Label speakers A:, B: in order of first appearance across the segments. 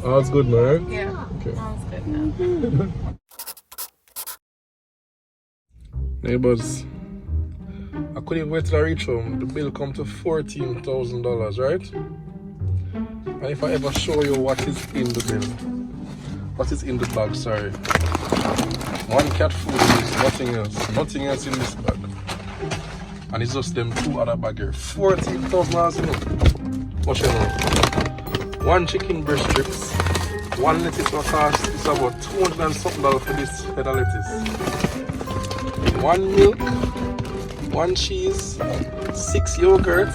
A: All's good, man.
B: Yeah.
A: Okay.
B: All's good now.
A: Neighbors, I couldn't even wait till I reach home. The bill come to $14,000, right? And if I ever show you what is in the bill, what is in the bag, sorry. One cat food is nothing else in this bag. And it's just them two other bag here. $14,000, you know. What you know? One chicken breast strips, one lettuce will cost, it's about $200 and something for this head of lettuce. One milk, one cheese, 6 yogurt.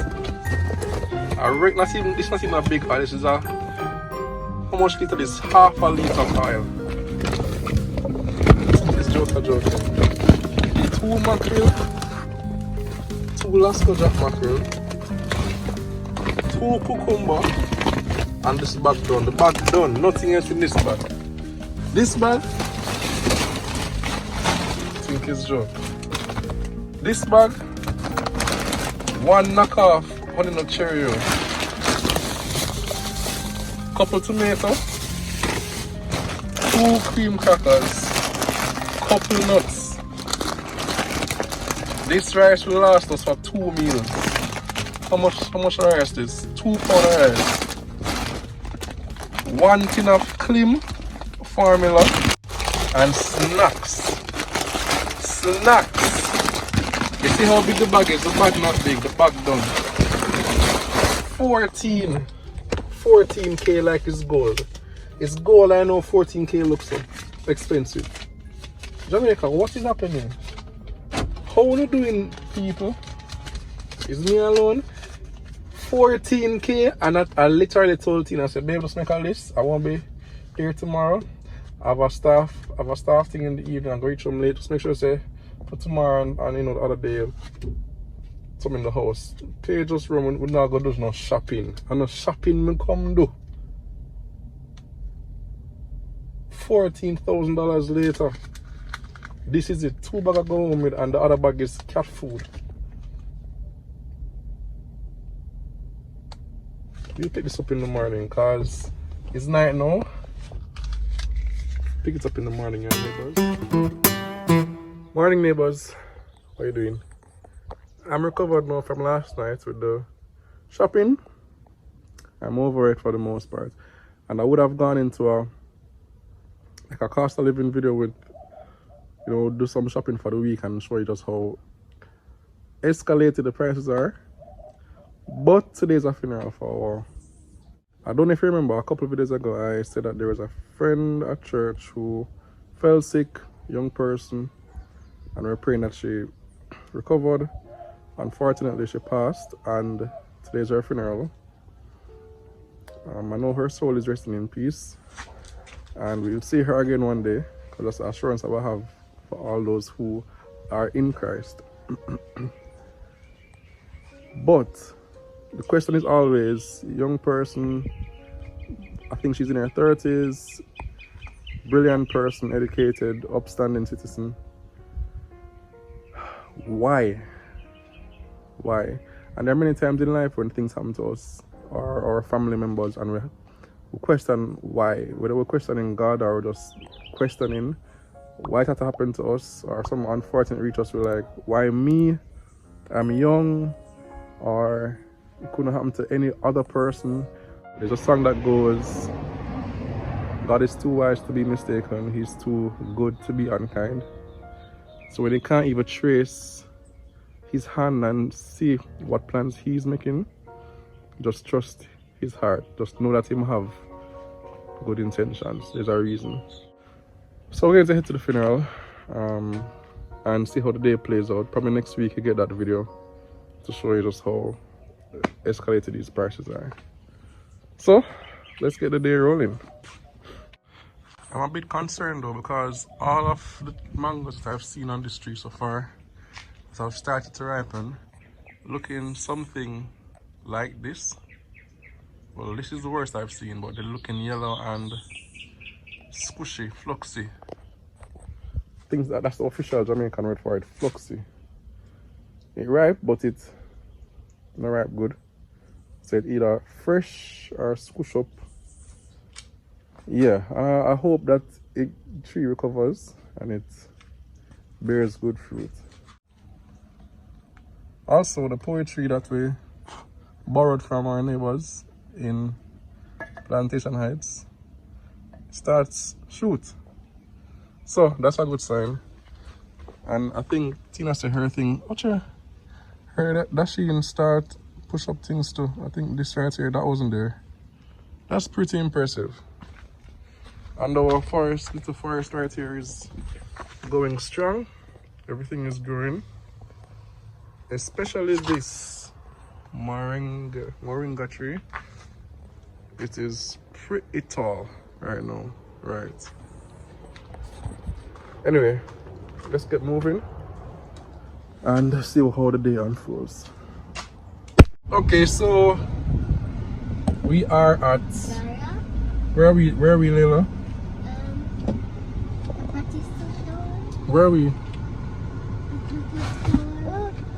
A: This not even a big oil, this is a, how much liter this? Half a liter of oil. This joke. 2 mackerel, 2 Lasco Jack mackerel, 2 cucumber, and this bag done. The bag done, nothing else in this bag. This bag, I think is joke. This bag, 1 knockoff honey nut Cheerio, couple tomato, 2 cream crackers, couple nuts. This rice will last us for 2 meals. How much rice is this? 2 pound of rice. 1 tin of Clim formula and snacks. You see how big the bag is? The bag not big, the bag done. 14K like it's gold. It's gold, I know 14K looks so expensive. Jamaica, what is happening? How are you doing, people? Is me alone? 14K, and I literally told Tina, I said, babe, let's make a list. I won't be here tomorrow. I have a staff thing in the evening. I'm going to reach home late. Just make sure I say for tomorrow and you know the other day some in the house. Pay just room, we not go do no shopping. And no shopping me come do. $14,000 later. This is it. 2 bags I go home with, and the other bag is cat food. You pick this up in the morning, cause it's night now. Pick it up in the morning, yeah, neighbors. Morning, neighbors. How you doing? I'm recovered now from last night with the shopping. I'm over it for the most part, and I would have gone into a cost of living video with, you know, do some shopping for the week and show you just how escalated the prices are. But today's a funeral for, I don't know if you remember, a couple of videos ago I said that there was a friend at church who fell sick, young person, and we're praying that she recovered. Unfortunately, she passed, and today's her funeral. I know her soul is resting in peace, and we'll see her again one day, because that's the assurance I will have for all those who are in Christ. But the question is always, young person, I think she's in her 30s, brilliant person, educated, upstanding citizen. Why? And there are many times in life when things happen to us or our family members, and we question why, whether we're questioning God or we're just questioning why it had to happen to us, or some unfortunate reach us, we're like, why me? I'm young, or it couldn't happen to any other person. There's a song that goes, God is too wise to be mistaken, he's too good to be unkind. So when you can't even trace his hand and see what plans he's making, just trust his heart. Just know that him have good intentions. There's a reason. So we're going to head to the funeral and see how the day plays out. Probably next week you get that video to show you just how escalated these prices are. So let's get the day rolling. I'm a bit concerned though, because all of the mangoes that I've seen on this tree so far that have started to ripen, looking something like this. Well, this is the worst I've seen, but they're looking yellow and squishy, fluxy. That's the official Jamaican word for it, fluxy. It ripe, but it's not ripe good. So it's either fresh or squish up. Yeah, I hope that tree recovers and it bears good fruit. Also, the poetry that we borrowed from our neighbors in Plantation Heights starts shoot. So that's a good sign. And I think Tina said her thing. Her that she can start push up things too. I think this right here, that wasn't there. That's pretty impressive. And our little forest right here is going strong. Everything is growing. Especially this moringa tree. It is pretty tall right now. Right. Anyway, let's get moving and see how the day unfolds. Okay, so we are at where are we, Leila? Where are we?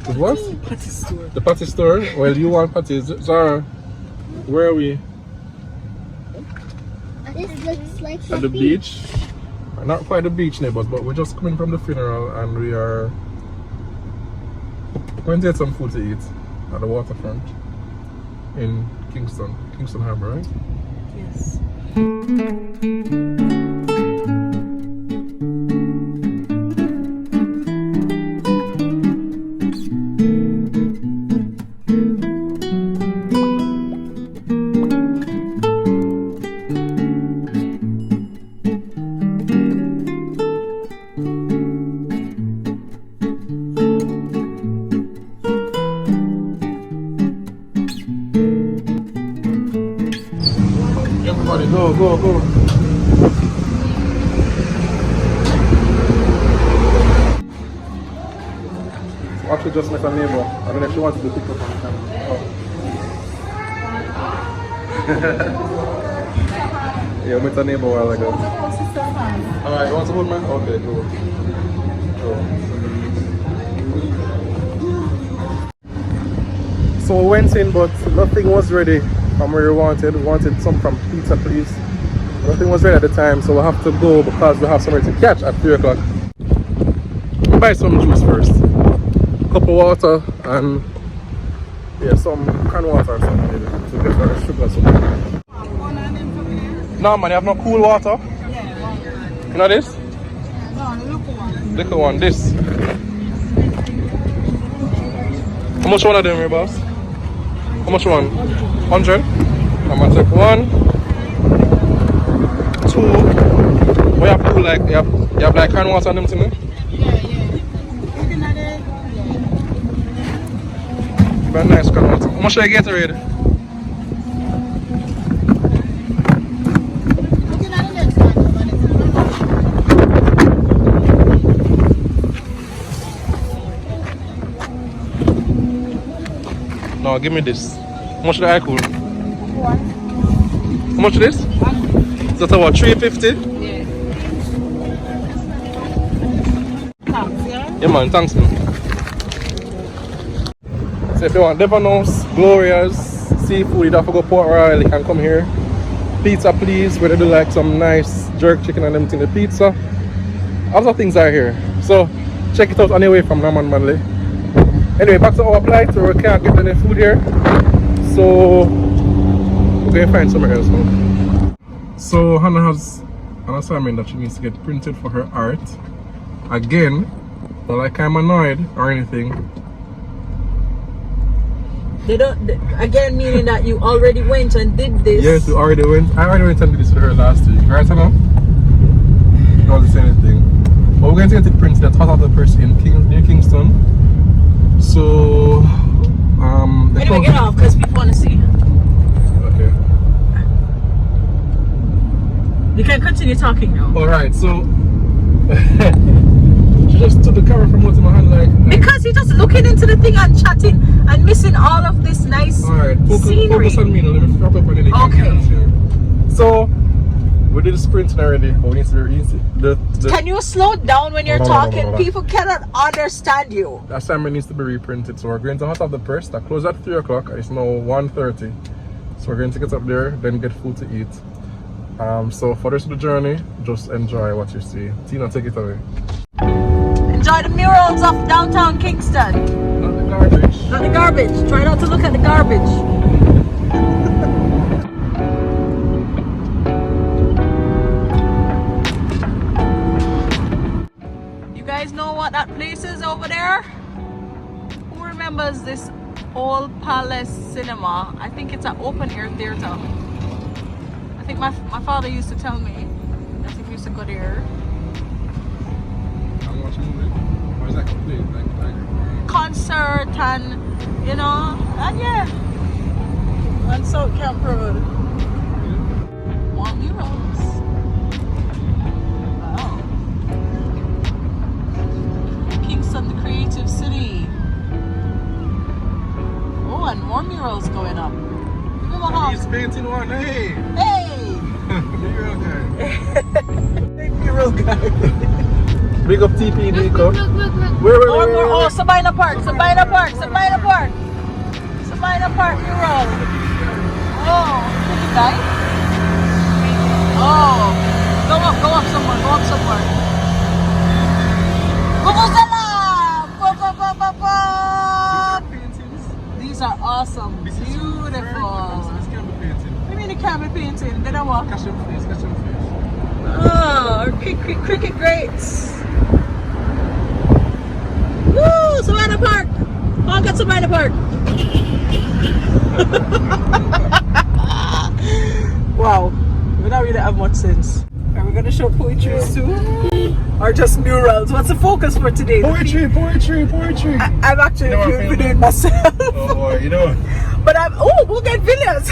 A: The what? Patty store. The patty store? Well, you want patties. Zahra, where are we?
B: This looks like
A: at the beach. Not quite the beach neighbors, but we're just coming from the funeral and we are going to get some food to eat at the waterfront in Kingston Harbour, right?
C: Yes.
A: Everybody, go. Actually, just met a neighbor. I don't know if she wanted to pick up on the camera. Oh. Yeah, I met a neighbor a while ago. Alright, you want to hold man? Okay, go. So we went in, but nothing was ready from where we wanted. We wanted some from Pizza Please. Nothing was ready at the time, so we'll have to go because we have somewhere to catch at 3 o'clock. We'll buy some juice first. Cup of water and yeah, some canned water or something maybe to get our sugar or something. No man, you have no cool water? Yeah. You know this?
C: No, the local one.
A: Little one, this. How much one of them, boss? How much one? 100? I'm gonna take 1, 2. What you have to like? You have like canned water on them to me? Very nice canned water. How much should I get already? No, give me this. How much the iCool?
C: 1.
A: How much is this?
C: 1.
A: Is that about 350?
C: Yeah. Thanks, yeah?
A: Yeah man, thanks man. So if you want Devanos, Gloria's, seafood, you don't have to go Port Royal, you can come here. Pizza Please, where they do like some nice jerk chicken and them in the pizza. Other things are here. So check it out on your way from Norman Manley. Anyway, back to our plight where we can't get any food here. So we're going to find somewhere else now. So Hannah has an assignment that she needs to get printed for her art. Again, not like I'm annoyed or anything.
C: They don't, again, meaning that you already went and did this.
A: Yes, we already went. I already went and did this with her last week. Right, Hannah? She doesn't say anything. But we're going to get it printed at hot of the press in near Kingston. So,
C: anyway, get off because people want to see.
A: Okay.
C: You can continue talking now.
A: Alright, so she just took the camera from out of my hand like
C: because you're just looking into the thing and chatting and missing all of this nice scenery.
A: Focus on me now, let me wrap up on it.
C: Okay.
A: So, we did the sprinting already, but we need to
C: Can you slow down when you're talking?
A: No.
C: People cannot understand you.
A: The assignment needs to be reprinted, so we're going to hot off the press that closed at 3 o'clock. It's now 1:30, so we're going to get up there, then get food to eat. So for the rest of the journey, just enjoy what you see. Tina, take it away.
C: Enjoy the murals of downtown Kingston.
A: Not the garbage.
C: Not the garbage. Try not to look at the garbage. You guys know what that place is over there? Who remembers this old Palace Cinema? I think it's an open air theater. I think my father used to tell me that he used to go there.
A: I'm watching a movie. Or is that complete? Like
C: Concert and you know, and yeah. And South Camp Road. More murals. Wow. Kingston, the creative city. Oh, and more murals going up. Give him a hug.
A: He's painting one. Hey!
C: Hey!
A: Mural guy.
C: Big mural guy.
A: Big up TPD,
B: Look.
A: Where?
C: Oh, Sabina Park, Sabina Park mural. Oh, pretty guy. Oh, go up somewhere. These are awesome, beautiful. What do you mean it can't be painting? They don't walk.
A: Catch them face.
C: Oh, cricket greats. Woo, Savannah Park. Oh, I got Savannah Park. Wow, we don't really have much sense. Are we going to show poetry soon? Or just murals? What's the focus for today?
A: Poetry.
C: I'm actually videoing myself.
A: Oh boy, you know.
C: But we'll get videos.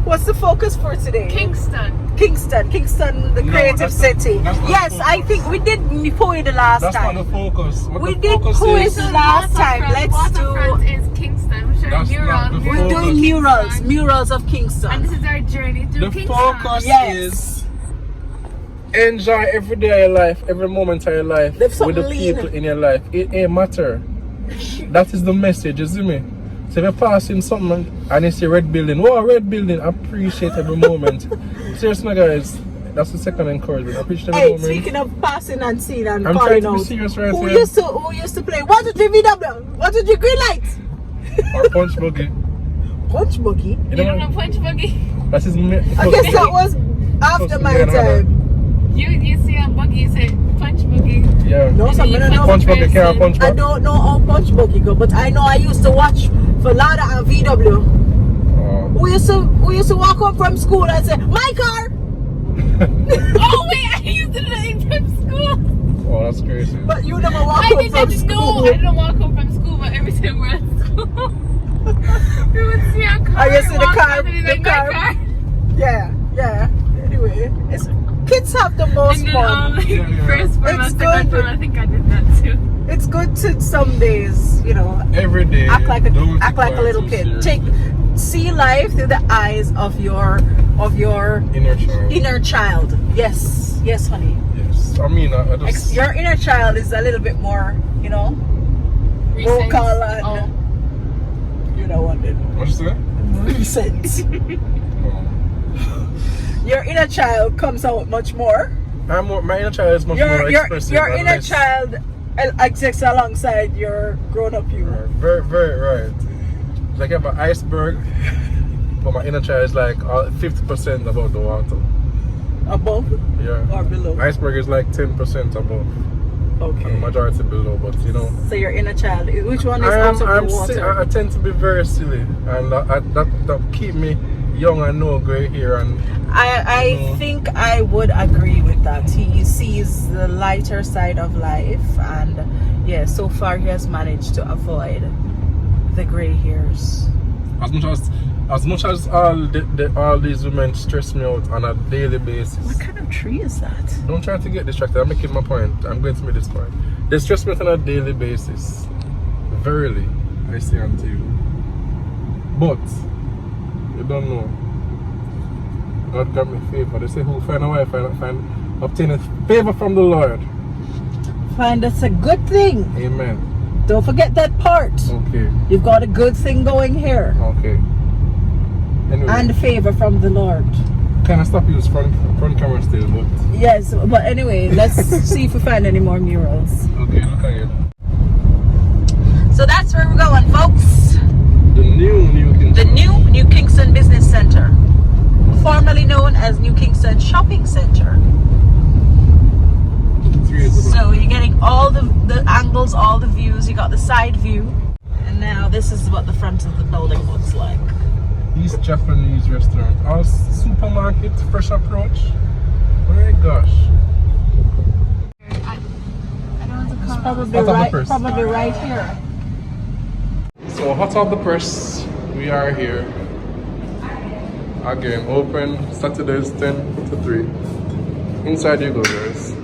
C: What's the focus for today?
B: Kingston,
C: the creative city. Yes, I think we did poet the last
A: That's
C: time.
A: not the focus. What
C: We
A: the
C: did
A: focus
C: poet
A: is,
C: last time. Let's do.
B: Waterfront is Kingston. We're
A: That's
B: showing
A: not the
B: murals.
C: We're doing
B: Kingston.
C: murals of
B: And
C: Kingston.
B: this is our journey through
A: the
B: Kingston.
A: focus
C: Yes.
A: is enjoy every day of your life, every moment of your life
C: There's
A: with
C: something
A: the
C: lean.
A: people in your life. It ain't matter. That is the message, you see me? So if you're passing something and you see red building, appreciate every moment. Seriously guys, that's the second encouragement. Appreciate every
C: Hey,
A: moment.
C: speaking of passing and seeing and
A: I'm
C: calling
A: trying to be
C: out,
A: serious right
C: who
A: here.
C: used to play? What did you VW? What did you green light?
A: Or punch buggy.
C: Punch buggy.
A: You
B: You don't
A: know,
B: know Punch Buggy?
A: that's his
C: I guess that was after my time.
B: You see a buggy, you say Punch Buggy.
A: Yeah.
C: No, so I don't know.
A: Punch buggy, can't punch
C: I
A: buggy.
C: don't know how punch buggy go, but I know I used to watch for Lada and VW.
A: Oh.
C: We used to walk home from school and say, my car!
B: Oh wait, I used to do that from school.
A: Oh, that's crazy.
C: But you never walk
B: I
C: home
B: didn't
C: from
B: know.
C: school.
B: I didn't walk home from school, but every time we're at school, we would see a car.
C: I guess see the
B: walk
C: car,
B: by and be like,
C: the
B: my
C: car. Yeah. Anyway, kids have the most
B: And then
C: fun.
B: like
A: Yeah.
B: first form
C: It's
B: and second
C: good.
B: form, I think I did that too.
C: It's good to some days,
A: Every day.
C: act like
A: don't
C: a
A: take
C: little
A: life
C: kid.
A: too seriously.
C: See life through the eyes of your
A: Inner child.
C: inner child. Yes, honey.
A: Yes. I mean, I just.
C: Your inner child is a little bit more,
B: Recent.
C: vocal and
B: Oh.
C: you know what it
A: What you say?
C: recent.
A: Oh.
C: Your inner child comes out much more.
A: My inner child is much more expressive.
C: Your
A: and
C: inner
A: less-
C: child exists alongside your grown-up you.
A: Very, very right. It's like I have an iceberg, but my inner child is like 50% above the water.
C: Above
A: Yeah.
C: or below?
A: Iceberg is like 10% above, and the
C: Okay.
A: majority below. But
C: So your inner child, which one is
A: I
C: out of the water?
A: I tend to be very silly, and that keep me young and no grey hair. And
C: I think I would agree with that. He sees the lighter side of life, and so far he has managed to avoid the gray hairs.
A: as much as all these women stress me out on a daily basis.
C: What kind of tree is that?
A: Don't try to get distracted. I'm making my point. I'm going to make this point. They stress me out on a daily basis. Verily, I say unto you. But you don't know. God got me favor. They say who find a wife find obtain a favor from the Lord.
C: Find us a good thing.
A: Amen.
C: Don't forget that part.
A: Okay.
C: You've got a good thing going here.
A: Okay. Anyway.
C: And favor from the Lord.
A: Kind of stop use front camera still, but
C: Yes, but anyway, let's see if we find any more murals.
A: okay, look at it.
C: So that's where we're going, folks.
A: The new Kingston.
C: The New Kingston Business Center, formerly known as New Kingston Shopping Center. So you're getting all the angles, all the views. You got the side view, and now this is what the front of the building looks like.
A: East Japanese restaurant. Our supermarket, fresh approach. Oh my gosh.
C: It's probably
A: Hot off the press.
C: probably right here.
A: So hot off the press, we are here. Again, open Saturdays 10 to 3. Inside you go, guys.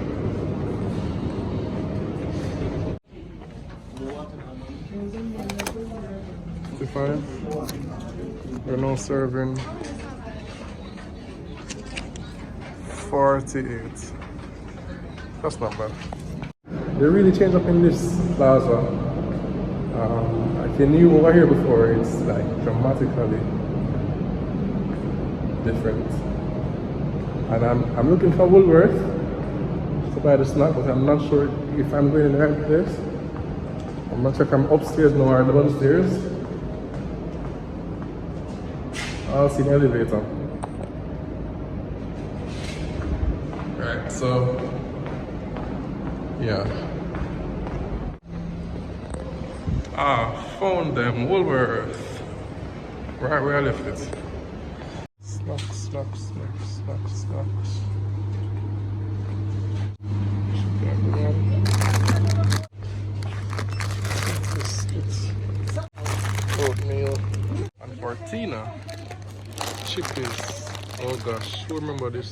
A: We're now serving 48. That's not bad. They really changed up in this plaza. If you knew over here before, it's like dramatically different. And I'm looking for Woolworth to buy the snack, but I'm not sure if I'm going in the right place. I'm not sure if I'm upstairs now or downstairs. I'll see the elevator. Right, so yeah. Found them, Woolworth. Right where I left it. Snacks. Biscuits. Oatmeal. And for Tina, chickpeas. Oh gosh, who remember this?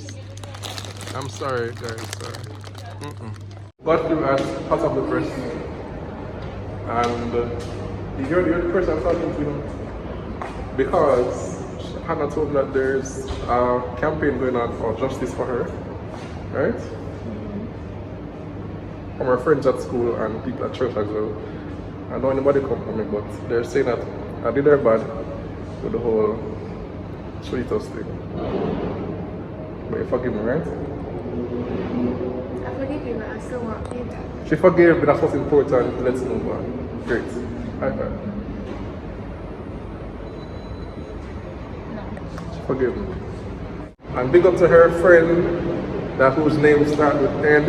A: I'm sorry guys, sorry. Got through at Hot of the Press. And you're the person I'm talking to, because Hannah told me that there's a campaign going on for justice for her, right? From her friends at school and people at church as well. I don't know anybody come from me, but they're saying that I did her bad with the whole Cholitos thing. But you forgive me, right?
B: I forgive you, but I still want payback.
A: She forgave me, that's what's important. Let's move on. Great. High five. She forgave me. And big up to her friend, that whose name starts with N.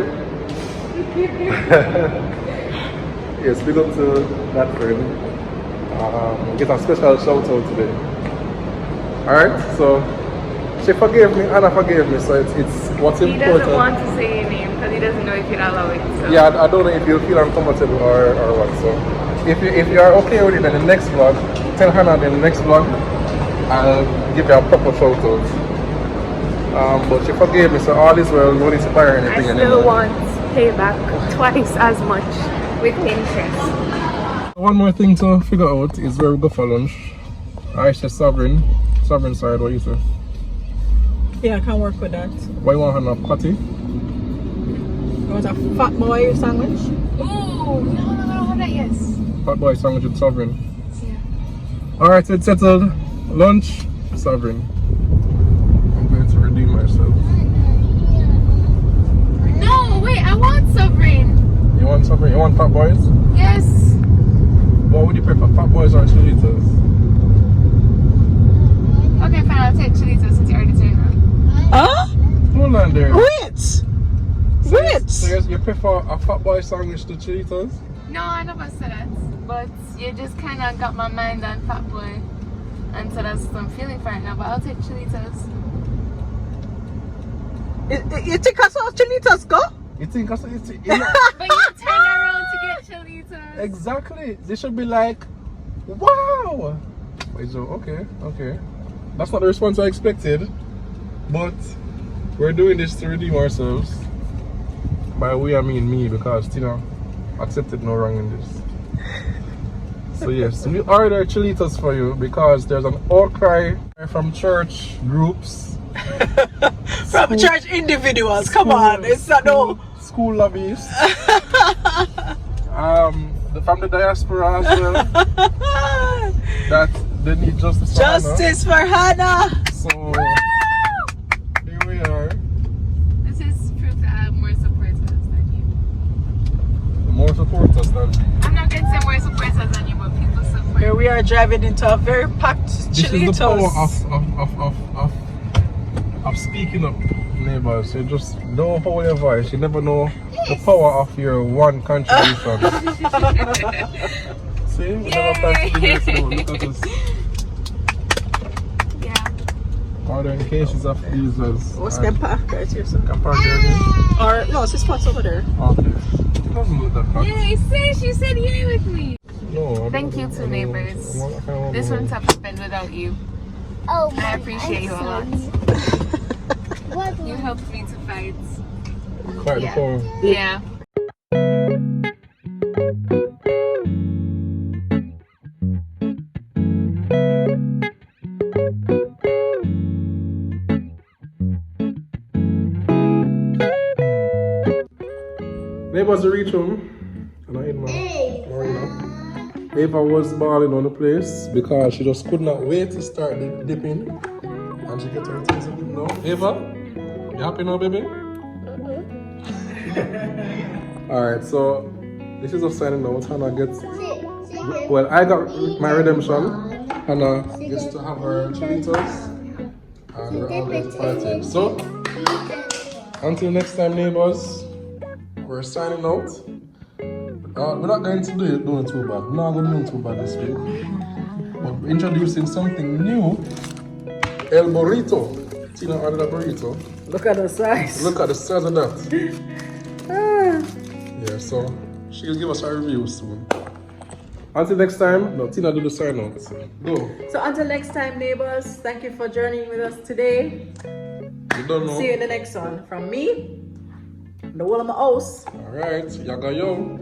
A: Yes, big up to that friend. Get a special shout out today. Alright, so she forgave me and I forgave me, so it's what's important.
B: He doesn't want to say your name because he doesn't know if you'll allow it. So.
A: Yeah, I don't know if you'll feel uncomfortable or what. So if you are okay with it, then the next vlog, tell Hannah in the next vlog, I'll give you a proper shout out. But she forgave me, so all is well, no need to buy her anything
B: I
A: anymore.
B: still want payback twice as much with interest.
A: One more thing to figure out is where we go for lunch. I said Sovereign side, what you say?
C: Yeah, I can work with that.
A: What you want, Hannah? Patty?
C: You want a fat boy sandwich?
B: Ooh, no, I don't have that yet.
A: Fat boy sandwich with Sovereign.
B: Yeah.
A: Alright, so it's settled. Lunch, Sovereign. I'm going to redeem myself.
B: No, wait, I want Sovereign.
A: You want Sovereign? You want Fat Boys?
B: Yes.
A: What would you prefer, Fat Boys or Cholitos?
B: Okay, fine, I'll take Cholitos since you already said that.
C: Huh?
A: Hold on there.
C: Wait!
A: So you prefer a Fat Boy sandwich to Cholitos?
B: No, I never said that. But you just kind of got my mind on Fat Boy. And so that's what I'm feeling for right now. But I'll take Cholitos.
C: You think I saw Cholitos go?
A: You think
B: But you turn around to get Cholitos.
A: Exactly. They should be like, wow. Wait, so okay. That's not the response I expected. But we're doing this to redeem ourselves. By we I mean me, because Tina accepted no wrong in this. So yes, we ordered Cholitos for you because there's an outcry from church groups.
C: From church individuals, come on, it's not no
A: school lobbyists. From the diaspora as well. That they need justice for Hannah.
C: Justice for Hannah.
A: So
C: driving into a very packed
A: This is the power
C: Chilitos.
A: of speaking up, neighbors. You just don't hold your voice. You never know the power of your one contribution. See, we never time to do this. Look at us.
B: Yeah.
A: Ordering cases of diesels.
C: What's can park right here, sir?
A: Can park here.
C: Or no, it's this spot's over there.
A: Okay. It doesn't look that hot.
B: Yay, say she said yay with me.
A: No.
B: Thank you to neighbors. This wouldn't have happened without you.
D: Oh,
B: I appreciate you a lot.
D: What?
B: You helped me to fight.
A: Quite the
B: Yeah.
A: power.
B: Yeah.
A: Neighbors reach home. And I hit Marina. Ava was balling on the place because she just could not wait to start dipping. And she get her things a bit now. Ava, you happy now, baby? Alright, so this is us signing out. Hannah gets. Well, I got my redemption. Hannah gets to have her Chilitos. And we're all going to partake. So, until next time, neighbors, we're signing out. We're not going to do it too bad. We're not going to do it too bad this week. But we're introducing something new. El burrito. Tina ordered a burrito.
C: Look at the size.
A: Look at the size of that. Yeah, so she'll give us a review soon. Until next time, no, Tina do the sign out. Go.
C: So until next time, neighbors, thank you for journeying with us today.
A: You don't know.
C: See you in the next one. From me, the whole of my house.
A: Alright, yaga yo.